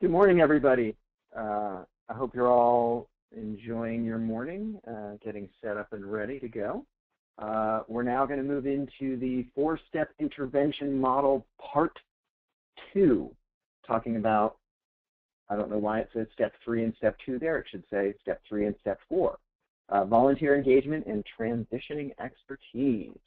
Good morning, everybody. I hope you're all enjoying your morning, getting set up and ready to go. We're now going to move into the 4-step intervention model part 2, talking about, I don't know why it says step 3 and step 2 there. It should say step 3 and step 4. Volunteer engagement and transitioning expertise.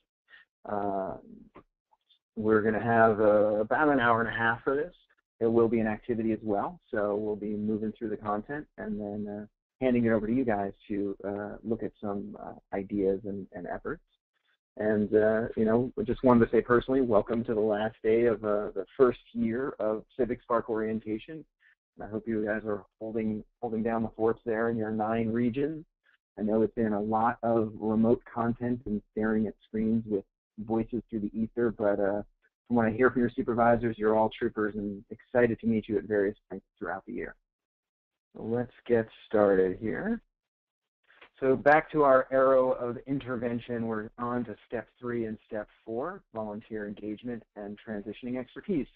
We're going to have about an hour and a half for this. There will be an activity as well, so we'll be moving through the content and then handing it over to you guys to look at some ideas and efforts. And, you know, I just wanted to say personally, welcome to the last day of the first year of CivicSpark orientation. And I hope you guys are holding down the forts there in your 9 regions. I know it's been a lot of remote content and staring at screens with voices through the ether, but from what I hear from your supervisors, you're all troopers and excited to meet you at various points throughout the year. So let's get started here. So back to our arrow of intervention, we're on to step 3 and step 4, volunteer engagement and transitioning expertise.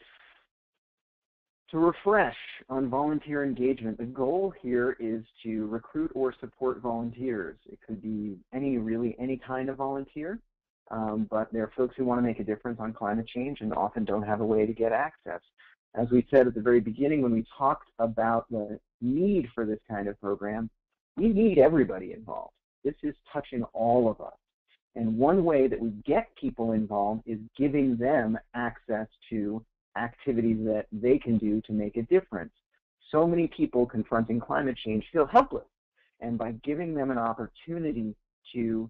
To refresh on volunteer engagement, the goal here is to recruit or support volunteers. It could be really any kind of volunteer. But there are folks who want to make a difference on climate change and often don't have a way to get access. As we said at the very beginning when we talked about the need for this kind of program, we need everybody involved. This is touching all of us. And one way that we get people involved is giving them access to activities that they can do to make a difference. So many people confronting climate change feel helpless. And by giving them an opportunity to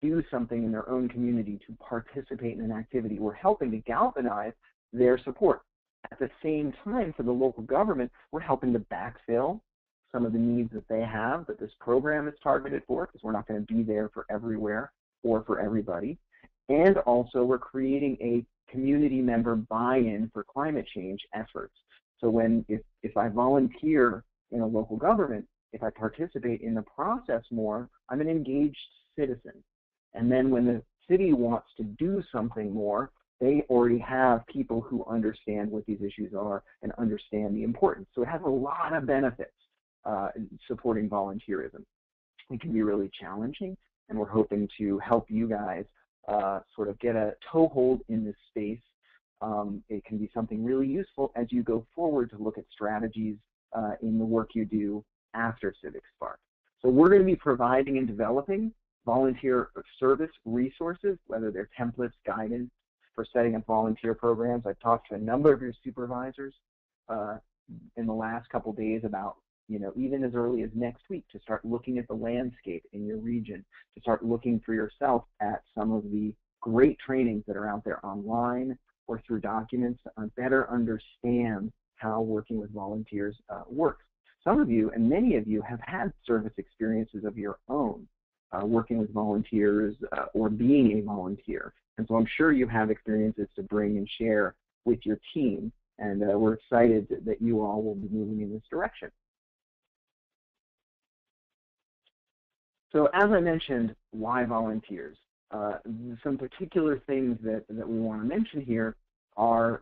do something in their own community, to participate in an activity, we're helping to galvanize their support. At the same time, for the local government, we're helping to backfill some of the needs that they have that this program is targeted for, because we're not going to be there for everywhere or for everybody. And also, we're creating a community member buy-in for climate change efforts. So if I volunteer in a local government, if I participate in the process more, I'm an engaged citizen. And then when the city wants to do something more, they already have people who understand what these issues are and understand the importance. So it has a lot of benefits supporting volunteerism. It can be really challenging, and we're hoping to help you guys sort of get a toehold in this space. It can be something really useful as you go forward to look at strategies in the work you do after CivicSpark. So we're going to be providing and developing volunteer service resources, whether they're templates, guidance for setting up volunteer programs. I've talked to a number of your supervisors in the last couple days about, you know, even as early as next week, to start looking at the landscape in your region, to start looking for yourself at some of the great trainings that are out there online or through documents to better understand how working with volunteers works. Some of you, and many of you, have had service experiences of your own. Working with volunteers or being a volunteer. And so I'm sure you have experiences to bring and share with your team, and we're excited that you all will be moving in this direction. So as I mentioned, why volunteers? Some particular things that we want to mention here are,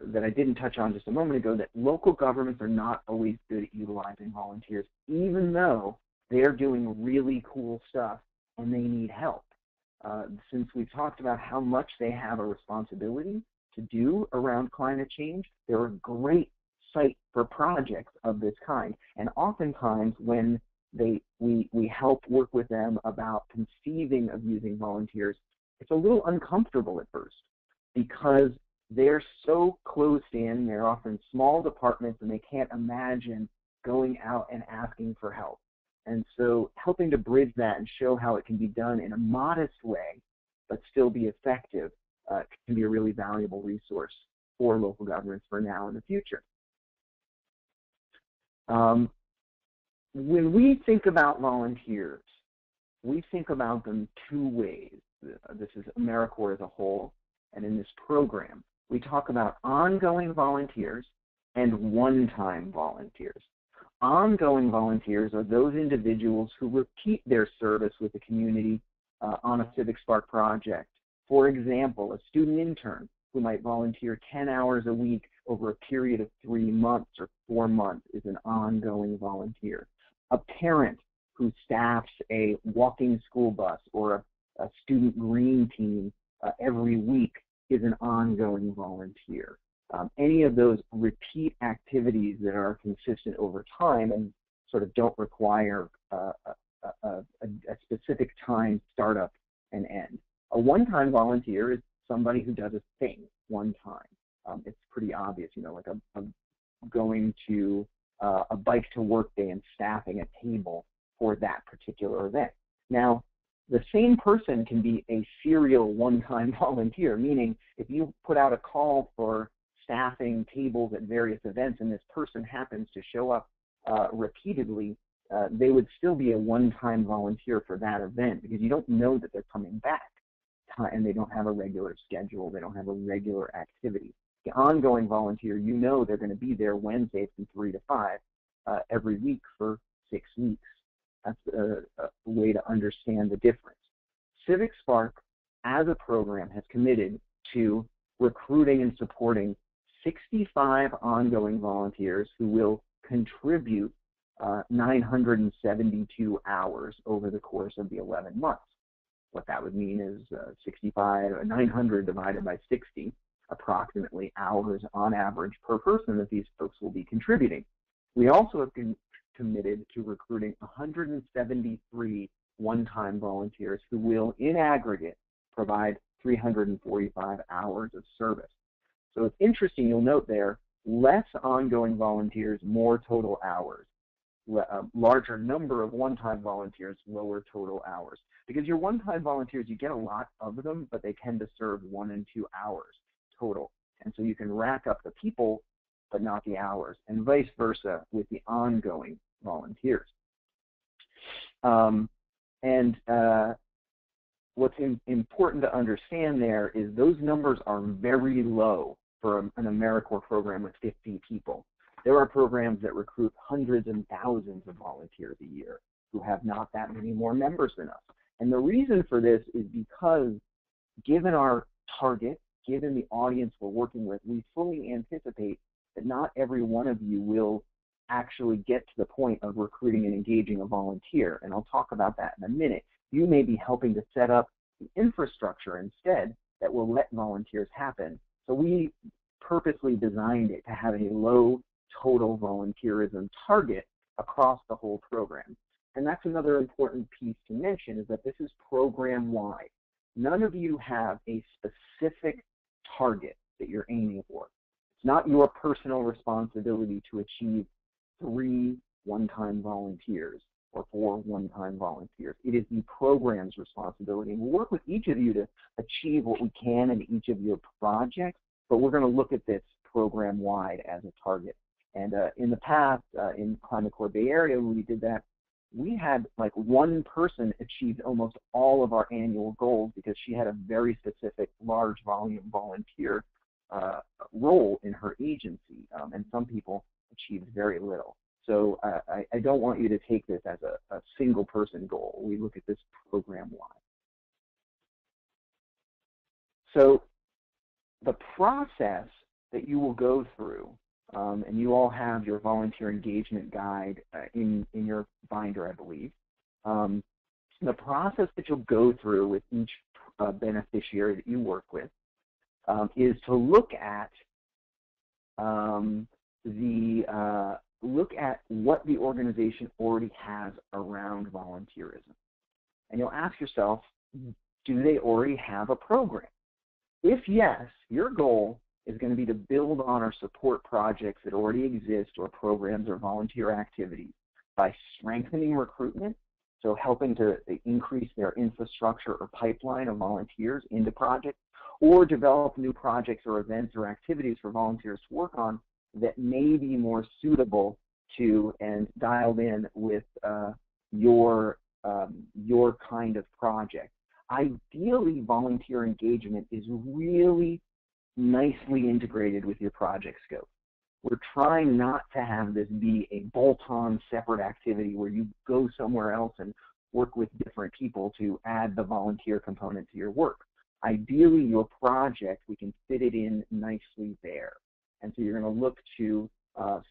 that I didn't touch on just a moment ago, that local governments are not always good at utilizing volunteers, even though they're doing really cool stuff and they need help. Since we've talked about how much they have a responsibility to do around climate change, they're a great site for projects of this kind. And oftentimes when we help work with them about conceiving of using volunteers, it's a little uncomfortable at first because they're so closed in, they're often small departments, and they can't imagine going out and asking for help. And so helping to bridge that and show how it can be done in a modest way but still be effective can be a really valuable resource for local governments for now and the future. When we think about volunteers, we think about them 2 ways. This is AmeriCorps as a whole, and in this program, we talk about ongoing volunteers and one-time volunteers. Ongoing volunteers are those individuals who repeat their service with the community on a CivicSpark project. For example, a student intern who might volunteer 10 hours a week over a period of 3 months or 4 months is an ongoing volunteer. A parent who staffs a walking school bus or a student green team every week is an ongoing volunteer. Any of those repeat activities that are consistent over time and sort of don't require a specific time startup and end. A one-time volunteer is somebody who does a thing one time. It's pretty obvious, you know, like going to a bike to work day and staffing a table for that particular event. Now, the same person can be a serial one-time volunteer, meaning if you put out a call for staffing tables at various events and this person happens to show up repeatedly, they would still be a one-time volunteer for that event because you don't know that they're coming back and they don't have a regular schedule, they don't have a regular activity. The ongoing volunteer, you know they're going to be there Wednesday from 3 to 5 every week for 6 weeks. That's a way to understand the difference. CivicSpark, as a program, has committed to recruiting and supporting 65 ongoing volunteers who will contribute 972 hours over the course of the 11 months. What that would mean is 900 divided by 60, approximately hours on average per person that these folks will be contributing. We also have committed to recruiting 173 one-time volunteers who will, in aggregate, provide 345 hours of service. So it's interesting, you'll note there, less ongoing volunteers, more total hours. A larger number of one-time volunteers, lower total hours. Because your one-time volunteers, you get a lot of them, but they tend to serve 1 and 2 hours total. And so you can rack up the people, but not the hours, and vice versa with the ongoing volunteers. What's important to understand there is those numbers are very low for an AmeriCorps program with 50 people. There are programs that recruit hundreds and thousands of volunteers a year who have not that many more members than us. And the reason for this is because given our target, given the audience we're working with, we fully anticipate that not every one of you will actually get to the point of recruiting and engaging a volunteer. And I'll talk about that in a minute. You may be helping to set up the infrastructure instead that will let volunteers happen. So we purposely designed it to have a low total volunteerism target across the whole program. And that's another important piece to mention, is that this is program-wide. None of you have a specific target that you're aiming for. It's not your personal responsibility to achieve 3 one-time volunteers or 4 one-time volunteers. It is the program's responsibility. And we'll work with each of you to achieve what we can in each of your projects, but we're going to look at this program-wide as a target. And in the past, in Climate Corps Bay Area, when we did that, we had like one person achieved almost all of our annual goals because she had a very specific large volume volunteer role in her agency, and some people achieved very little. So I don't want you to take this as a single person goal. We look at this program-wide. So the process that you will go through, and you all have your volunteer engagement guide in your binder, I believe. The process that you'll go through with each beneficiary that you work with is to look at what the organization already has around volunteerism. And you'll ask yourself, do they already have a program? If yes, your goal is going to be to build on or support projects that already exist, or programs or volunteer activities, by strengthening recruitment, so helping to increase their infrastructure or pipeline of volunteers into projects, or develop new projects or events or activities for volunteers to work on that may be more suitable to and dialed in with your kind of project. Ideally, volunteer engagement is really nicely integrated with your project scope. We're trying not to have this be a bolt-on separate activity where you go somewhere else and work with different people to add the volunteer component to your work. Ideally, your project, we can fit it in nicely there. And so you're going to look to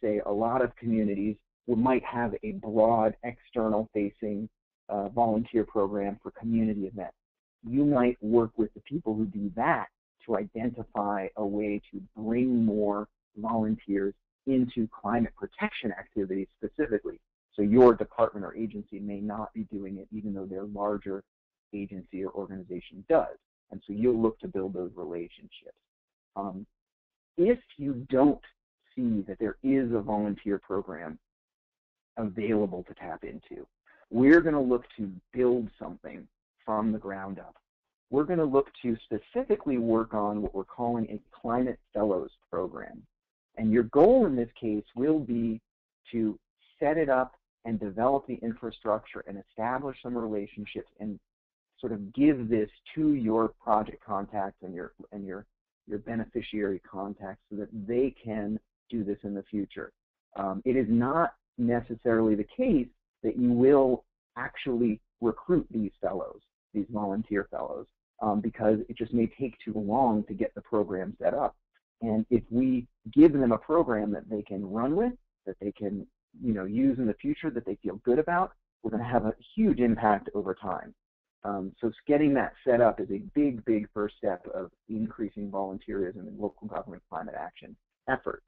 say a lot of communities might have a broad external-facing volunteer program for community events. You might work with the people who do that to identify a way to bring more volunteers into climate protection activities specifically. So your department or agency may not be doing it even though their larger agency or organization does. And so you'll look to build those relationships. If you don't see that there is a volunteer program available to tap into, we're going to look to build something from the ground up. We're going to look to specifically work on what we're calling a Climate Fellows program. And your goal in this case will be to set it up and develop the infrastructure and establish some relationships and sort of give this to your project contacts and your beneficiary contacts so that they can do this in the future. It is not necessarily the case that you will actually recruit these fellows, these volunteer fellows, because it just may take too long to get the program set up. And if we give them a program that they can run with, that they can use in the future, that they feel good about, we're going to have a huge impact over time. So getting that set up is a big, big first step of increasing volunteerism in local government climate action efforts.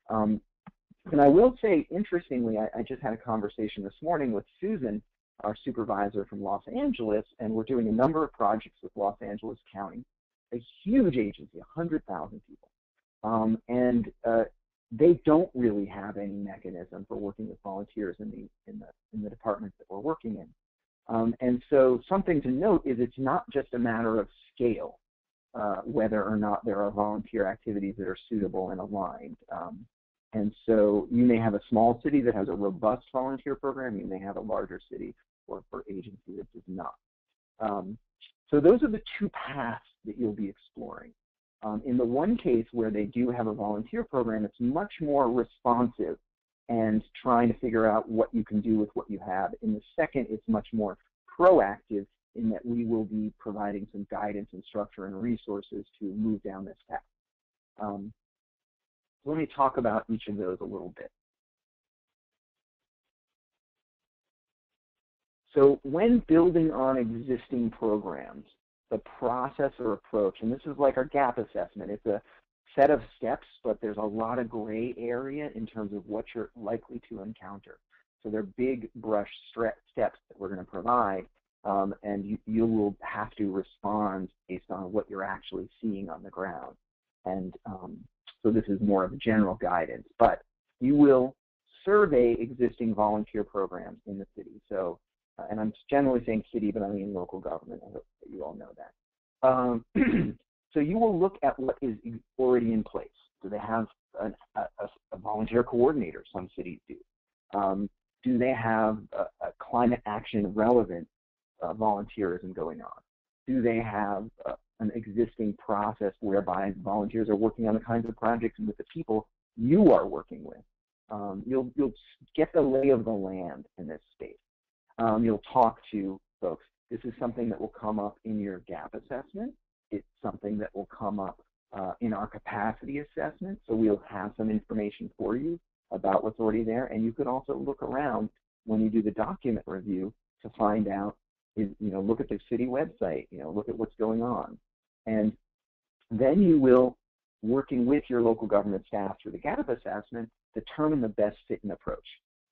And I will say, interestingly, I just had a conversation this morning with Susan, our supervisor from Los Angeles, and we're doing a number of projects with Los Angeles County, a huge agency, 100,000 people. And they don't really have any mechanism for working with volunteers in the departments that we're working in. And so something to note is it's not just a matter of scale, whether or not there are volunteer activities that are suitable and aligned. And so you may have a small city that has a robust volunteer program. You may have a larger city or agency that does not. So those are the two paths that you'll be exploring. In the one case where they do have a volunteer program, it's much more responsive and trying to figure out what you can do with what you have. In the second, it's much more proactive in that we will be providing some guidance and structure and resources to move down this path. Let me talk about each of those a little bit. So when building on existing programs, the process or approach, and this is like our gap assessment, it's a set of steps, but there's a lot of gray area in terms of what you're likely to encounter. So they're big brush steps that we're going to provide, and you will have to respond based on what you're actually seeing on the ground. And so this is more of a general guidance, but you will survey existing volunteer programs in the city. So, and I'm generally saying city, but I mean local government. I hope that you all know that. So you will look at what is already in place. Do they have a volunteer coordinator? Some cities do. Do they have a climate action relevant volunteerism going on? Do they have an existing process whereby volunteers are working on the kinds of projects with the people you are working with? You'll get the lay of the land in this space. You'll talk to folks. This is something that will come up in your gap assessment. It's something that will come up in our capacity assessment. So we'll have some information for you about what's already there. And you could also look around when you do the document review to find out, look at the city website, look at what's going on. And then you will, working with your local government staff through the gap assessment, determine the best fit and approach,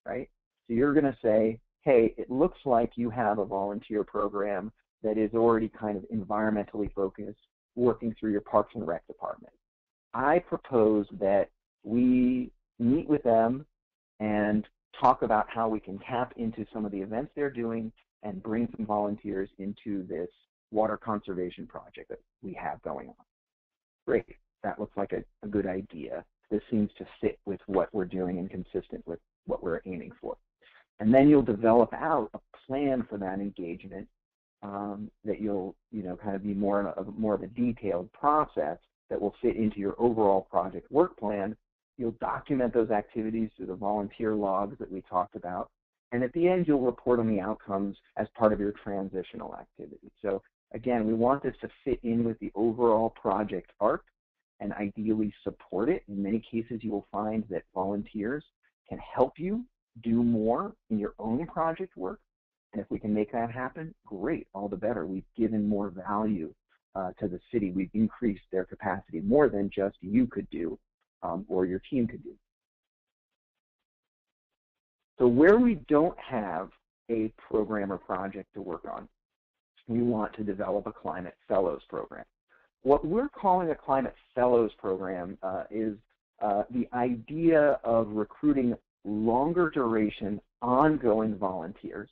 right? So you're going to say, hey, it looks like you have a volunteer program that is already kind of environmentally focused, working through your Parks and Rec department. I propose that we meet with them and talk about how we can tap into some of the events they're doing and bring some volunteers into this water conservation project that we have going on. Great, that looks like a good idea. This seems to fit with what we're doing and consistent with what we're aiming for. And then you'll develop out a plan for that engagement that you'll, kind of be more of a detailed process that will fit into your overall project work plan. You'll document those activities through the volunteer logs that we talked about. And at the end, you'll report on the outcomes as part of your transitional activity. So again, we want this to fit in with the overall project arc and ideally support it. In many cases, you will find that volunteers can help you do more in your own project work. And if we can make that happen, great, all the better. We've given more value to the city. We've increased their capacity more than just you could do or your team could do. So where we don't have a program or project to work on, we want to develop a Climate Fellows program. What we're calling a Climate Fellows program is the idea of recruiting longer duration, ongoing volunteers,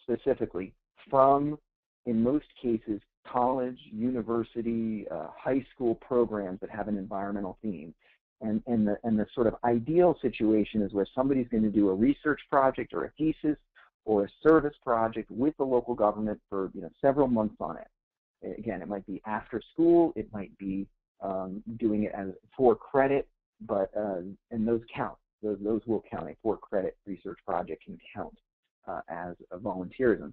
specifically from, in most cases, college, university, high school programs that have an environmental theme. And the sort of ideal situation is where somebody's going to do a research project or a thesis or a service project with the local government for several months on it. Again, it might be after school, it might be doing it as for credit, but and those count. Those will count. A for credit research project can count as a volunteerism.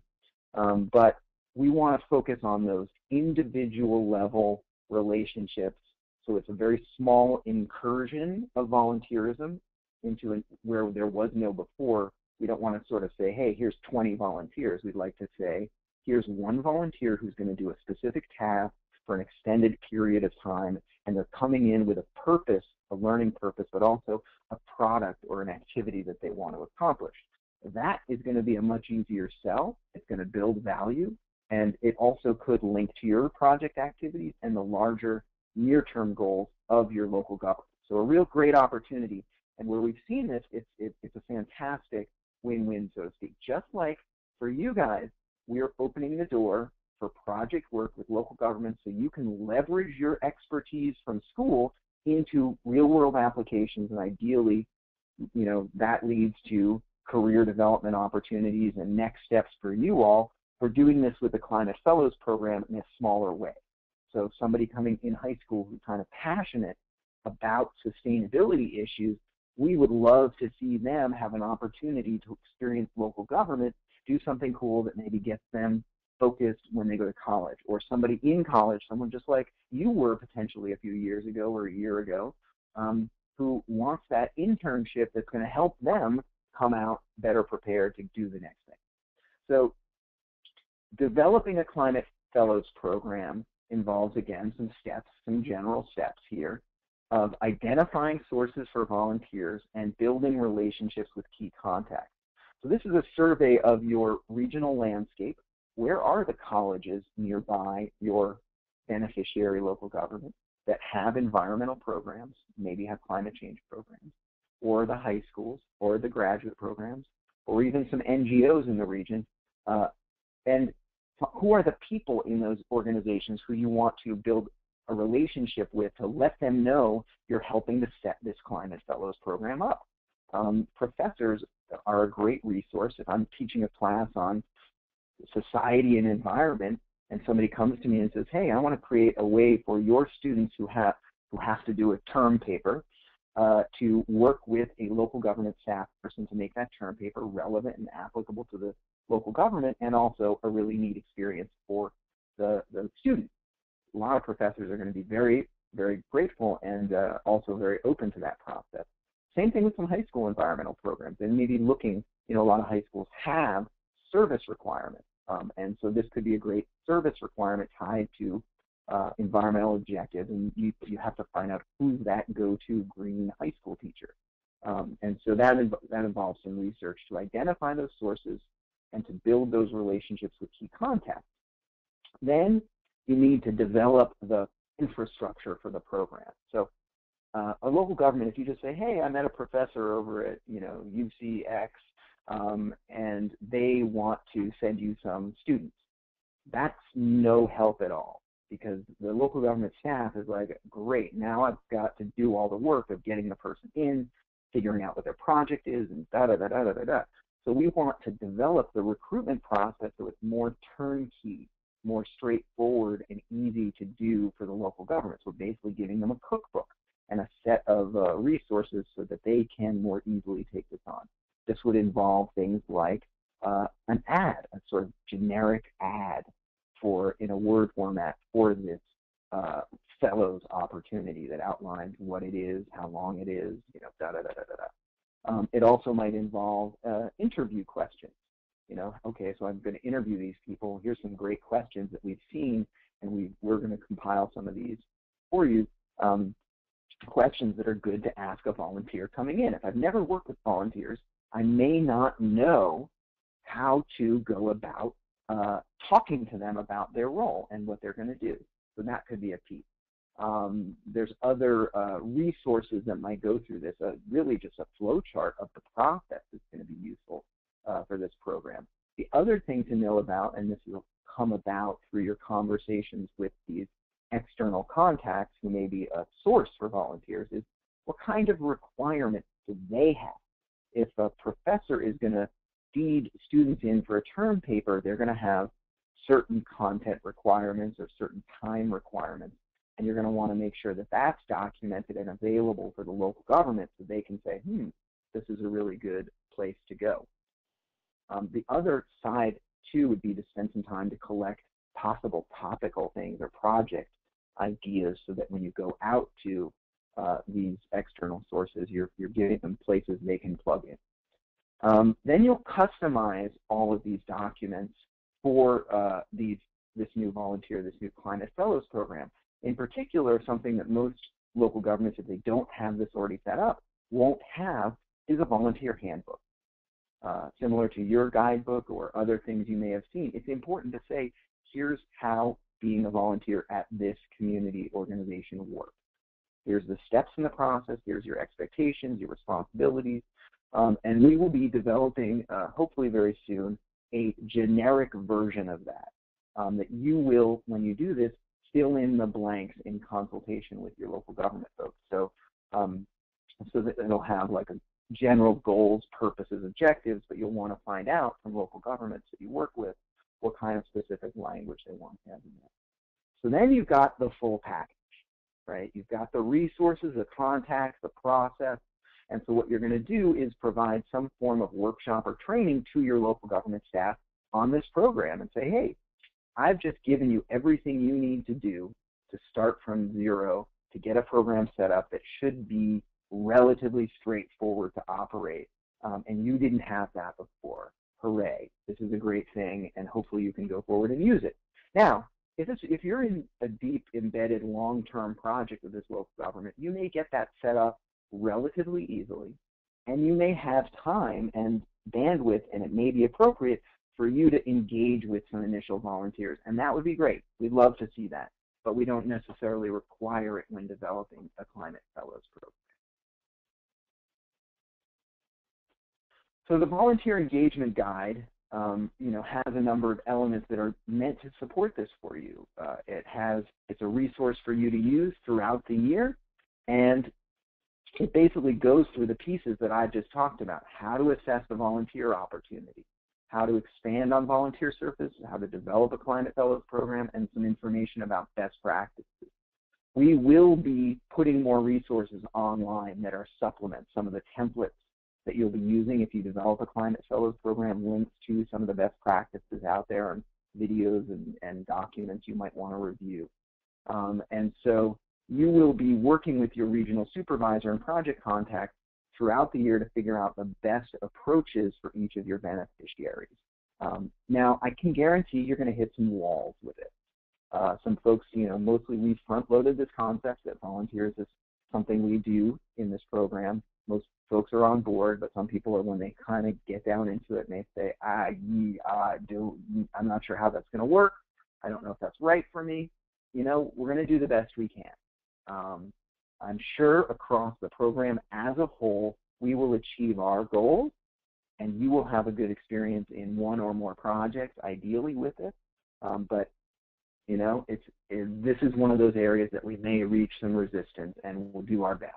But we want to focus on those individual level relationships. So it's a very small incursion of volunteerism into where there was no before. We don't want to sort of say, hey, here's 20 volunteers. We'd like to say, here's one volunteer who's going to do a specific task for an extended period of time, and they're coming in with a purpose, a learning purpose, but also a product or an activity that they want to accomplish. That is going to be a much easier sell. It's going to build value, and it also could link to your project activities and the larger near-term goals of your local government. So a real great opportunity, and where we've seen this, it's a fantastic win-win, so to speak. Just like for you guys, we're opening the door for project work with local governments so you can leverage your expertise from school into real-world applications, and ideally, that leads to career development opportunities and next steps for you all for doing this with the Climate Fellows program in a smaller way. So somebody coming in high school who's kind of passionate about sustainability issues, we would love to see them have an opportunity to experience local government, do something cool that maybe gets them focused when they go to college, or somebody in college, someone just like you were potentially a few years ago or a year ago, who wants that internship that's going to help them come out better prepared to do the next thing. So developing a Climate Fellows program involves, again, some steps, some general steps here of identifying sources for volunteers and building relationships with key contacts. So this is a survey of your regional landscape. Where are the colleges nearby your beneficiary local government that have environmental programs, maybe have climate change programs, or the high schools, or the graduate programs, or even some NGOs in the region, and who are the people in those organizations who you want to build a relationship with to let them know you're helping to set this Climate Fellows program up. Professors are a great resource. If I'm teaching a class on society and environment, and somebody comes to me and says, hey, I want to create a way for your students who have to do a term paper to work with a local government staff person to make that term paper relevant and applicable to the local government, and also a really neat experience for the student. A lot of professors are going to be very, very grateful and also very open to that process. Same thing with some high school environmental programs. They may be looking, a lot of high schools have service requirements. And so this could be a great service requirement tied to environmental objectives, and you have to find out who's that go-to green high school teacher. And so that involves some research to identify those sources and to build those relationships with key contacts. Then you need to develop the infrastructure for the program. So a local government, if you just say, hey, I met a professor over at UCX, and they want to send you some students, that's no help at all, because the local government staff is like, great, now I've got to do all the work of getting the person in, figuring out what their project is, and da-da-da-da-da-da. So we want to develop the recruitment process so it's more turnkey, more straightforward and easy to do for the local government. So basically giving them a cookbook and a set of resources so that they can more easily take this on. This would involve things like an ad, a sort of generic ad in a Word format for this fellows opportunity that outlines what it is, how long it is, you know, da da da da da da. It also might involve interview questions. You know, okay, so I'm going to interview these people. Here's some great questions that we've seen, and we're going to compile some of these for you. Questions that are good to ask a volunteer coming in. If I've never worked with volunteers, I may not know how to go about talking to them about their role and what they're going to do. So that could be a piece. There's other resources that might go through this. Really just a flow chart of the process is going to be useful for this program. The other thing to know about, and this will come about through your conversations with these external contacts who may be a source for volunteers, is what kind of requirements do they have? If a professor is going to feed students in for a term paper, they're going to have certain content requirements or certain time requirements, and you're going to want to make sure that that's documented and available for the local government so they can say, this is a really good place to go. The other side, too, would be to spend some time to collect possible topical things or project ideas so that when you go out to these external sources, you're giving them places they can plug in. Then you'll customize all of these documents for this new volunteer, this new Climate Fellows program. In particular, something that most local governments, if they don't have this already set up, won't have is a volunteer handbook. Similar to your guidebook or other things you may have seen, it's important to say, here's how being a volunteer at this community organization works. Here's the steps in the process, here's your expectations, your responsibilities, and we will be developing, hopefully very soon, a generic version of that, that you will, when you do this, fill in the blanks in consultation with your local government folks. So, so that it'll have like a general goals, purposes, objectives, but you'll want to find out from local governments that you work with what kind of specific language they want to have in there. So then you've got the full package, right? You've got the resources, the contacts, the process, and so what you're going to do is provide some form of workshop or training to your local government staff on this program and say, hey, I've just given you everything you need to do to start from zero to get a program set up that should be relatively straightforward to operate, and you didn't have that before. Hooray, this is a great thing, and hopefully you can go forward and use it. Now, if you're in a deep, embedded, long-term project with this local government, you may get that set up relatively easily, and you may have time and bandwidth, and it may be appropriate for you to engage with some initial volunteers, and that would be great. We'd love to see that, but we don't necessarily require it when developing a Climate Fellows program. So the Volunteer Engagement Guide, has a number of elements that are meant to support this for you. It's a resource for you to use throughout the year, and it basically goes through the pieces that I just talked about: how to assess the volunteer opportunity, how to expand on volunteer service, how to develop a Climate Fellows program, and some information about best practices. We will be putting more resources online that are supplements, some of the templates that you'll be using if you develop a Climate Fellows program, links to some of the best practices out there, and videos and documents you might want to review. And so you will be working with your regional supervisor and project contact throughout the year to figure out the best approaches for each of your beneficiaries. Now, I can guarantee you're going to hit some walls with it. Some folks, mostly we front-loaded this concept that volunteers is something we do in this program. Most folks are on board, but some people are, when they kind of get down into it, and they say, I'm not sure how that's going to work. I don't know if that's right for me. We're going to do the best we can. I'm sure across the program as a whole, we will achieve our goals, and you will have a good experience in one or more projects, ideally with it. But this is one of those areas that we may reach some resistance, and we'll do our best.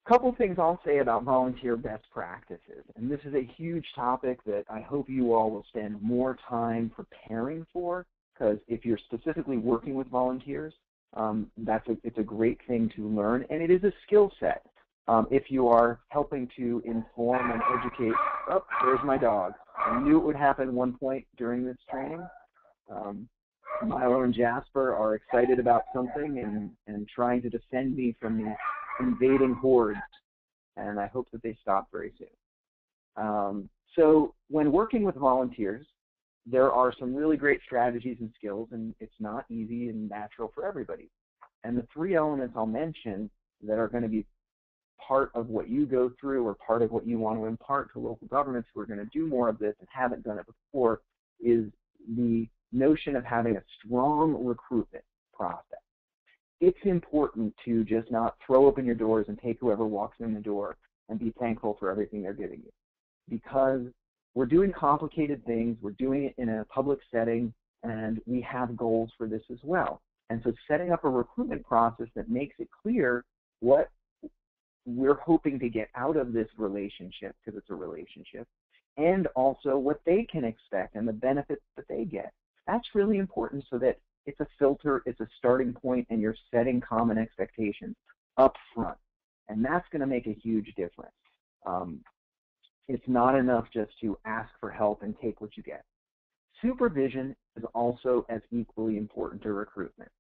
A couple things I'll say about volunteer best practices, and this is a huge topic that I hope you all will spend more time preparing for, because if you're specifically working with volunteers, it's a great thing to learn, and it is a skill set. If you are helping to inform and educate, there's my dog. I knew it would happen at one point during this training. Milo and Jasper are excited about something and trying to defend me from the invading hordes, and I hope that they stop very soon. So when working with volunteers, there are some really great strategies and skills, and it's not easy and natural for everybody. And the three elements I'll mention that are going to be part of what you go through or part of what you want to impart to local governments who are going to do more of this and haven't done it before is the notion of having a strong recruitment process. It's important to just not throw open your doors and take whoever walks in the door and be thankful for everything they're giving you. Because we're doing complicated things, we're doing it in a public setting, and we have goals for this as well. And so setting up a recruitment process that makes it clear what we're hoping to get out of this relationship, because it's a relationship, and also what they can expect and the benefits that they get. That's really important so that it's a filter, it's a starting point, and you're setting common expectations up front. And that's going to make a huge difference. It's not enough just to ask for help and take what you get. Supervision is also as equally important to recruitment.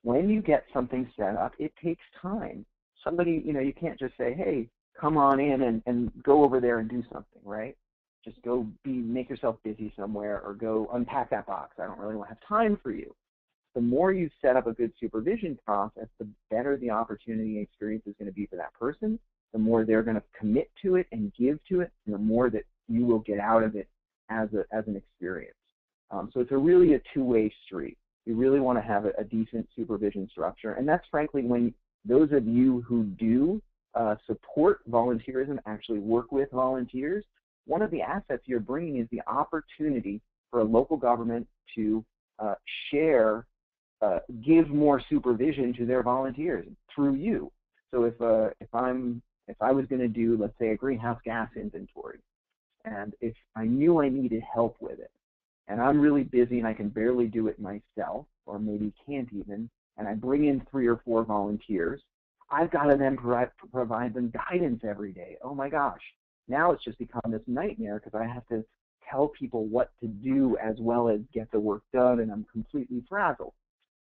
When you get something set up, it takes time. Somebody, you can't just say, hey, come on in and go over there and do something, right? Just go make yourself busy somewhere or go unpack that box. I don't really have time for you. The more you set up a good supervision process, the better the opportunity and experience is going to be for that person, the more they're going to commit to it and give to it, and the more that you will get out of it as an experience. So it's really a two-way street. You really want to have a decent supervision structure, and that's frankly when those of you who do support volunteerism, actually work with volunteers, one of the assets you're bringing is the opportunity for a local government to give more supervision to their volunteers through you. So if I was going to do, let's say, a greenhouse gas inventory, and if I knew I needed help with it, and I'm really busy and I can barely do it myself, or maybe can't even, and I bring in 3 or 4 volunteers, I've got to then provide them guidance every day. Oh my gosh, now it's just become this nightmare because I have to tell people what to do as well as get the work done, and I'm completely frazzled.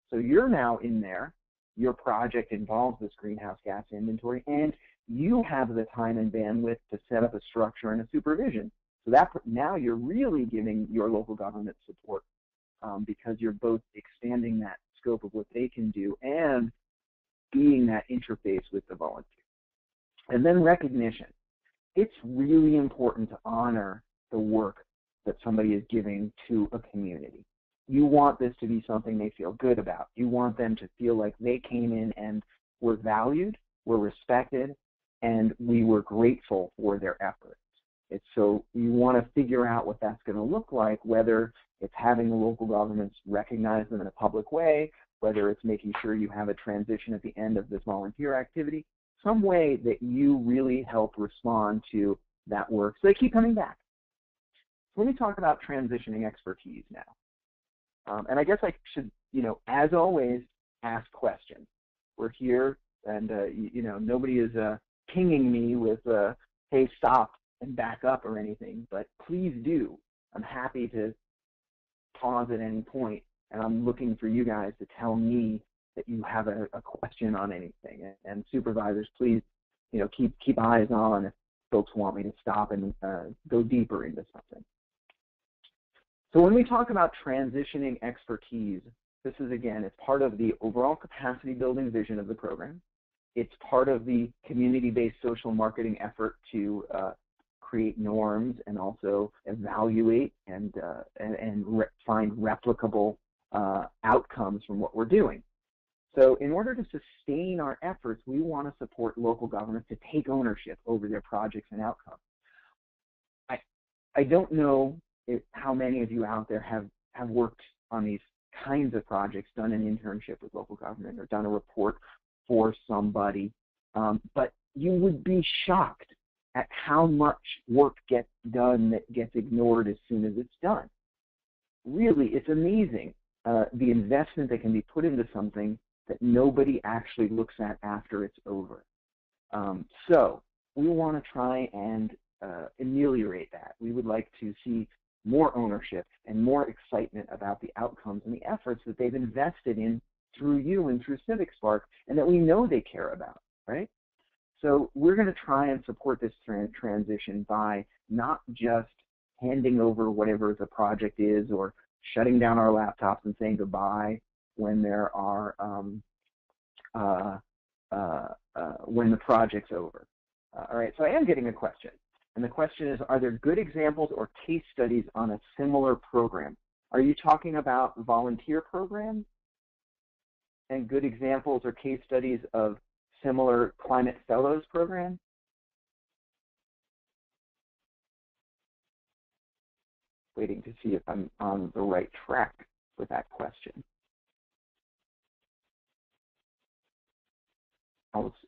So you're now in there, your project involves this greenhouse gas inventory, and you have the time and bandwidth to set up a structure and a supervision. So that now you're really giving your local government support because you're both expanding that scope of what they can do and being that interface with the volunteer. And then recognition. It's really important to honor the work that somebody is giving to a community. You want this to be something they feel good about. You want them to feel like they came in and were valued, were respected, and we were grateful for their efforts. So you want to figure out what that's going to look like, whether it's having the local governments recognize them in a public way, whether it's making sure you have a transition at the end of this volunteer activity, some way that you really help respond to that work so they keep coming back. So let me talk about transitioning expertise now. And I guess I should, as always, ask questions. We're here, and nobody is pinging me with, hey, stop and back up or anything, but please do. I'm happy to pause at any point, and I'm looking for you guys to tell me that you have a question on anything. And supervisors, please, keep eyes on if folks want me to stop and go deeper into something. So when we talk about transitioning expertise, this is, again, it's part of the overall capacity building vision of the program. It's part of the community-based social marketing effort to create norms and also evaluate and find replicable outcomes from what we're doing. So in order to sustain our efforts, we want to support local governments to take ownership over their projects and outcomes. I don't know how many of you out there have worked on these kinds of projects, done an internship with local government or done a report for somebody, but you would be shocked at how much work gets done that gets ignored as soon as it's done. Really, it's amazing the investment that can be put into something that nobody actually looks at after it's over. So we want to try and ameliorate that. We would like to see more ownership and more excitement about the outcomes and the efforts that they've invested in through you and through CivicSpark, and that we know they care about, right? So we're going to try and support this transition by not just handing over whatever the project is or shutting down our laptops and saying goodbye when there are when the project's over. All right, so I am getting a question, and the question is, are there good examples or case studies on a similar program? Are you talking about volunteer programs and good examples or case studies of similar Climate Fellows programs? Waiting to see if I'm on the right track with that question.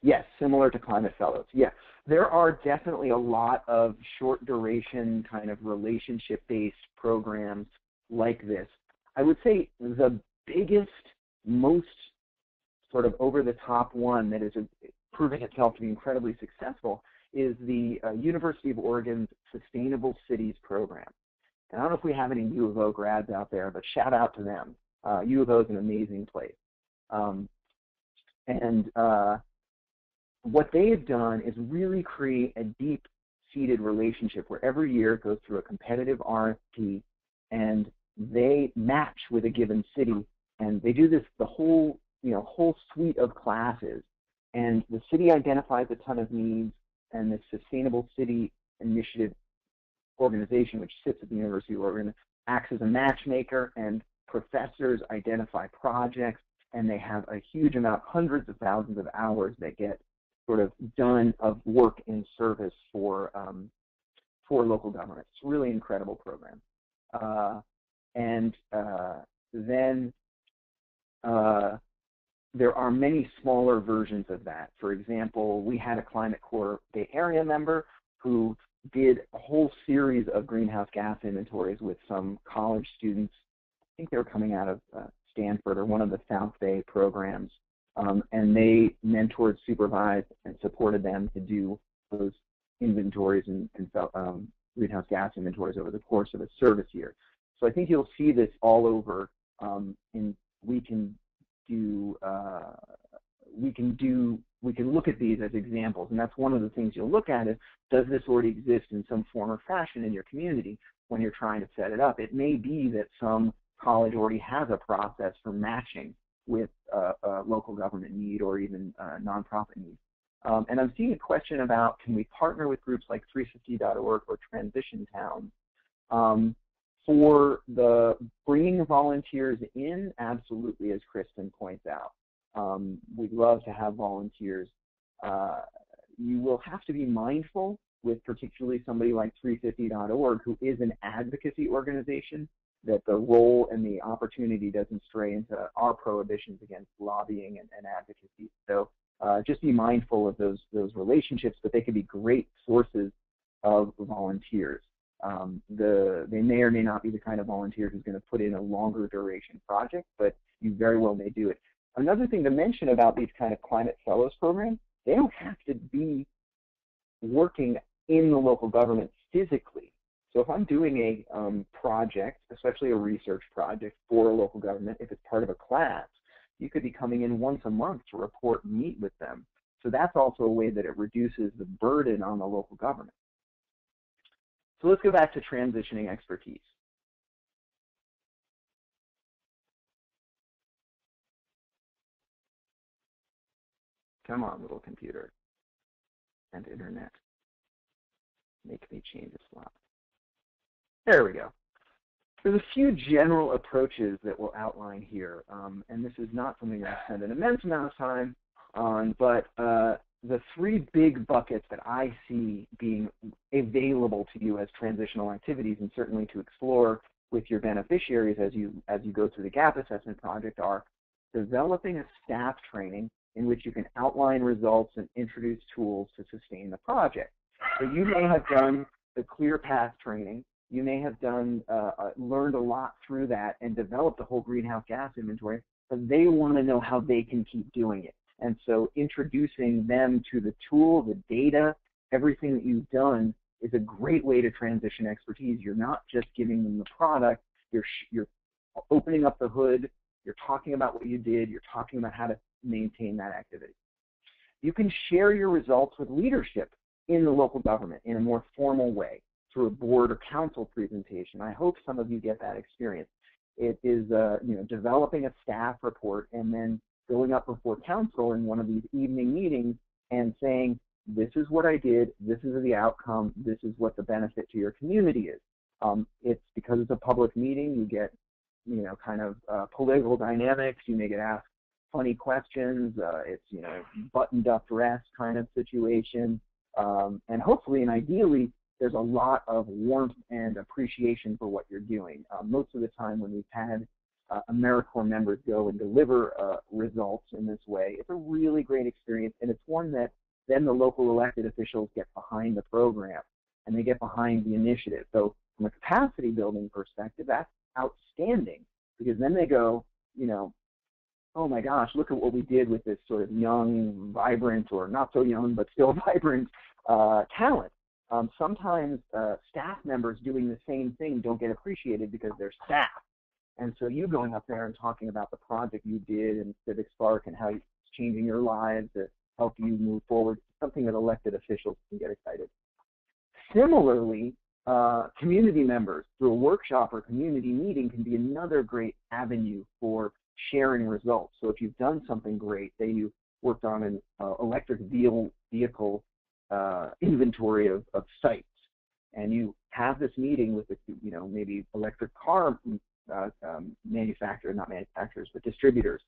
Yes, similar to Climate Fellows. Yes, there are definitely a lot of short duration kind of relationship-based programs like this. I would say the biggest, most sort of over-the-top one that is proving itself to be incredibly successful is the University of Oregon's Sustainable Cities program. And I don't know if we have any U of O grads out there, but shout out to them. U of O is an amazing place. What they've done is really create a deep-seated relationship where every year it goes through a competitive RFP, and they match with a given city, and they do this the whole suite of classes, and the city identifies a ton of needs, and the Sustainable City Initiative organization, which sits at the University of Oregon, acts as a matchmaker, and professors identify projects, and they have a huge amount, hundreds of thousands of hours that get sort of done of work in service for local governments. It's a really incredible program. Then there are many smaller versions of that. For example, we had a Climate Corps Bay Area member who did a whole series of greenhouse gas inventories with some college students. I think they were coming out of Stanford or one of the South Bay programs. And they mentored, supervised, and supported them to do those inventories and greenhouse gas inventories over the course of a service year. So I think you'll see this all over, and we can look at these as examples, and that's one of the things you'll look at is, does this already exist in some form or fashion in your community when you're trying to set it up? It may be that some college already has a process for matching with a local government need or even nonprofit need. And I'm seeing a question about, can we partner with groups like 350.org or Transition Towns for the bringing volunteers in? Absolutely, as Kristen points out. We'd love to have volunteers. You will have to be mindful with particularly somebody like 350.org, who is an advocacy organization, that the role and the opportunity doesn't stray into our prohibitions against lobbying and advocacy. So just be mindful of those relationships, but they can be great sources of volunteers. They may or may not be the kind of volunteer who's going to put in a longer duration project, but you very well may do it. Another thing to mention about these kind of Climate Fellows programs, they don't have to be working in the local government physically. So if I'm doing a project, especially a research project for a local government, if it's part of a class, you could be coming in once a month to report and meet with them. So that's also a way that it reduces the burden on the local government. So let's go back to transitioning expertise. Come on, little computer and internet. Make me change a slot. There we go. There's a few general approaches that we'll outline here, and this is not something that I spend an immense amount of time on, but the three big buckets that I see being available to you as transitional activities, and certainly to explore with your beneficiaries as you go through the gap assessment project, are developing a staff training in which you can outline results and introduce tools to sustain the project. So you may have done the Clear Path training. You may have done learned a lot through that and developed a whole greenhouse gas inventory, but they want to know how they can keep doing it. And so introducing them to the tool, the data, everything that you've done is a great way to transition expertise. You're not just giving them the product, you're opening up the hood, you're talking about what you did, you're talking about how to maintain that activity. You can share your results with leadership in the local government in a more formal way through a board or council presentation. I hope some of you get that experience. It is developing a staff report and then going up before council in one of these evening meetings and saying, this is what I did, this is the outcome, this is what the benefit to your community is. It's because it's a public meeting, you get kind of political dynamics, you may get asked funny questions, it's buttoned up dress kind of situation, and hopefully and ideally there's a lot of warmth and appreciation for what you're doing. Most of the time when we've had AmeriCorps members go and deliver results in this way, it's a really great experience, and it's one that then the local elected officials get behind the program and they get behind the initiative. So from a capacity building perspective, that's outstanding, because then they go, oh my gosh, look at what we did with this sort of young, vibrant, or not so young, but still vibrant talent. Sometimes staff members doing the same thing don't get appreciated because they're staff. And so you going up there and talking about the project you did in CivicSpark and how it's changing your lives to help you move forward, something that elected officials can get excited. Similarly, community members through a workshop or community meeting can be another great avenue for sharing results. So if you've done something great, say you worked on an electric vehicle inventory of sites, and you have this meeting with the, maybe electric car not manufacturers, but distributors,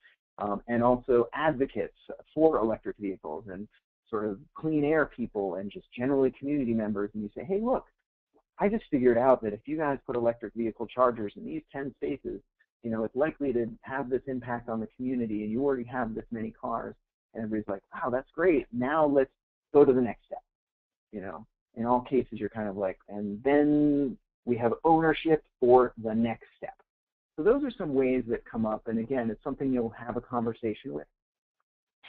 and also advocates for electric vehicles and sort of clean air people and just generally community members, and you say, hey, look, I just figured out that if you guys put electric vehicle chargers in these 10 spaces, it's likely to have this impact on the community, and you already have this many cars. And everybody's like, wow, that's great. Now let's go to the next step. In all cases, you're kind of like, and then we have ownership for the next step. So those are some ways that come up, and again, it's something you'll have a conversation with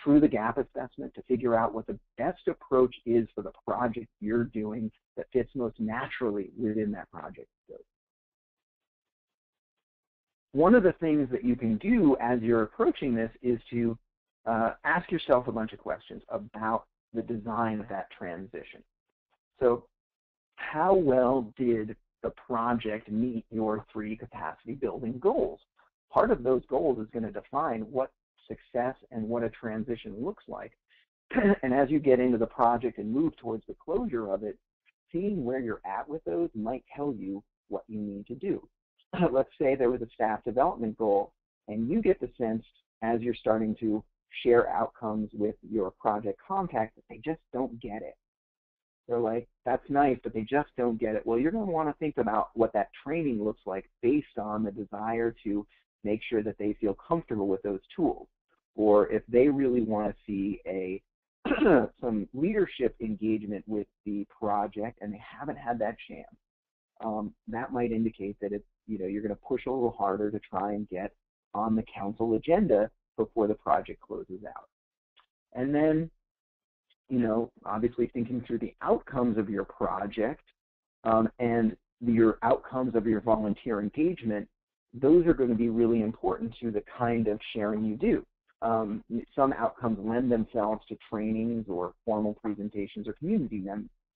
through the gap assessment to figure out what the best approach is for the project you're doing that fits most naturally within that project scope. One of the things that you can do as you're approaching this is to ask yourself a bunch of questions about the design of that transition. So how well did the project meet your 3 capacity building goals? Part of those goals is going to define what success and what a transition looks like. And as you get into the project and move towards the closure of it, seeing where you're at with those might tell you what you need to do. Let's say there was a staff development goal, and you get the sense as you're starting to share outcomes with your project contact that they just don't get it. They're like, that's nice, but they just don't get it. Well, you're going to want to think about what that training looks like based on the desire to make sure that they feel comfortable with those tools. Or if they really want to see some leadership engagement with the project and they haven't had that chance, that might indicate that it's, you're going to push a little harder to try and get on the council agenda before the project closes out. And then, obviously thinking through the outcomes of your project and your outcomes of your volunteer engagement, those are going to be really important to the kind of sharing you do. Some outcomes lend themselves to trainings or formal presentations or community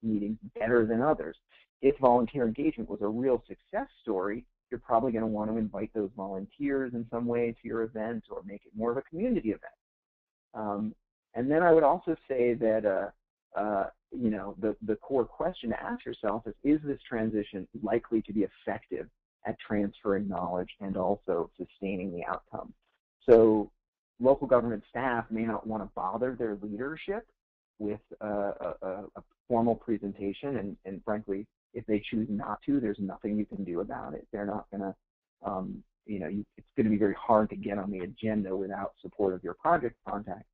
meetings better than others. If volunteer engagement was a real success story, you're probably going to want to invite those volunteers in some way to your event or make it more of a community event. And then I would also say that, the core question to ask yourself is this transition likely to be effective at transferring knowledge and also sustaining the outcome? So local government staff may not want to bother their leadership with a formal presentation, and frankly, if they choose not to, there's nothing you can do about it. They're not going to, it's going to be very hard to get on the agenda without support of your project contact.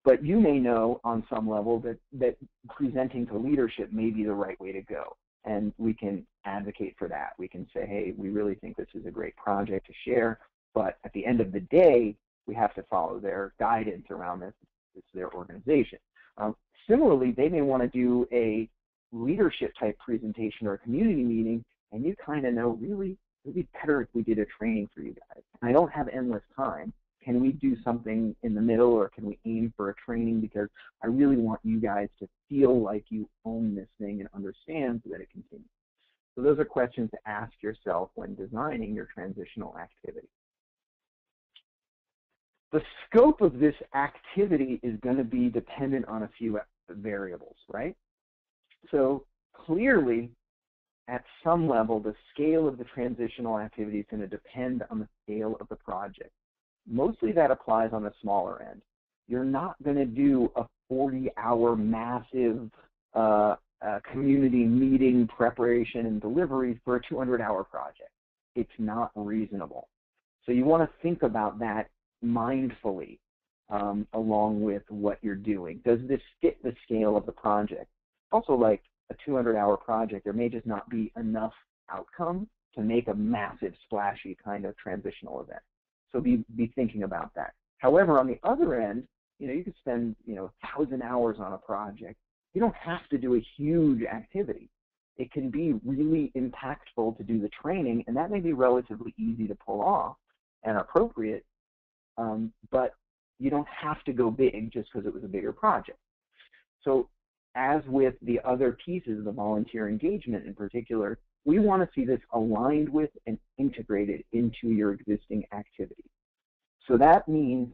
But you may know on some level that presenting to leadership may be the right way to go, and we can advocate for that. We can say, hey, we really think this is a great project to share, but at the end of the day, we have to follow their guidance around this. It's their organization. Similarly, they may want to do a leadership type presentation or a community meeting, and you kind of know, really, it would be better if we did a training for you guys. I don't have endless time. Can we do something in the middle, or can we aim for a training, because I really want you guys to feel like you own this thing and understand so that it continues. So those are questions to ask yourself when designing your transitional activity. The scope of this activity is going to be dependent on a few variables, right? So clearly, at some level, the scale of the transitional activity is going to depend on the scale of the project. Mostly that applies on the smaller end. You're not going to do a 40-hour massive community meeting preparation and delivery for a 200-hour project. It's not reasonable. So you want to think about that mindfully along with what you're doing. Does this fit the scale of the project? Also, like a 200-hour project, there may just not be enough outcome to make a massive, splashy kind of transitional event. So be thinking about that. However, on the other end, you could spend 1,000 hours on a project. You don't have to do a huge activity. It can be really impactful to do the training, and that may be relatively easy to pull off and appropriate, but you don't have to go big just because it was a bigger project. So as with the other pieces of the volunteer engagement in particular, we want to see this aligned with and integrated into your existing activity. So that means,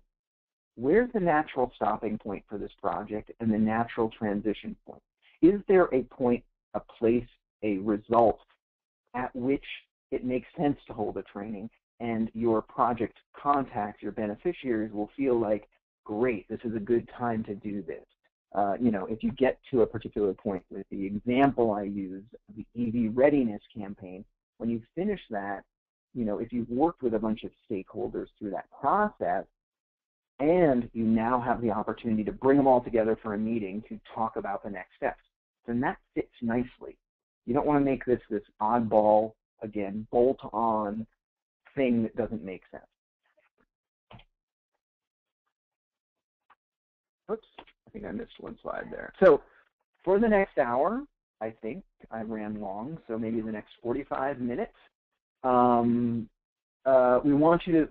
where's the natural stopping point for this project and the natural transition point? Is there a point, a place, a result at which it makes sense to hold a training and your project contacts, your beneficiaries, will feel like, great, this is a good time to do this? If you get to a particular point, with the example I used, the EV readiness campaign, when you finish that, if you've worked with a bunch of stakeholders through that process, and you now have the opportunity to bring them all together for a meeting to talk about the next steps, then that fits nicely. You don't want to make this oddball, again, bolt-on thing that doesn't make sense. Oops, I think I missed one slide there. So for the next hour, I think I ran long, so maybe the next 45 minutes, we want you to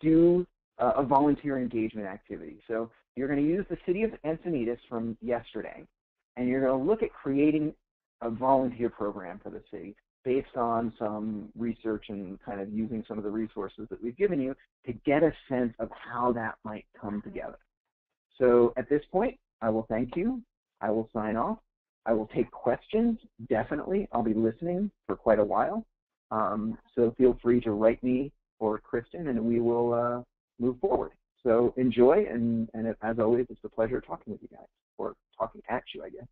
do a volunteer engagement activity. So you're going to use the city of Encinitas from yesterday, and you're going to look at creating a volunteer program for the city based on some research and kind of using some of the resources that we've given you to get a sense of how that might come together. So at this point, I will thank you. I will sign off. I will take questions, definitely. I'll be listening for quite a while. So feel free to write me or Kristen, and we will move forward. So enjoy, and as always, it's a pleasure talking with you guys, or talking at you, I guess.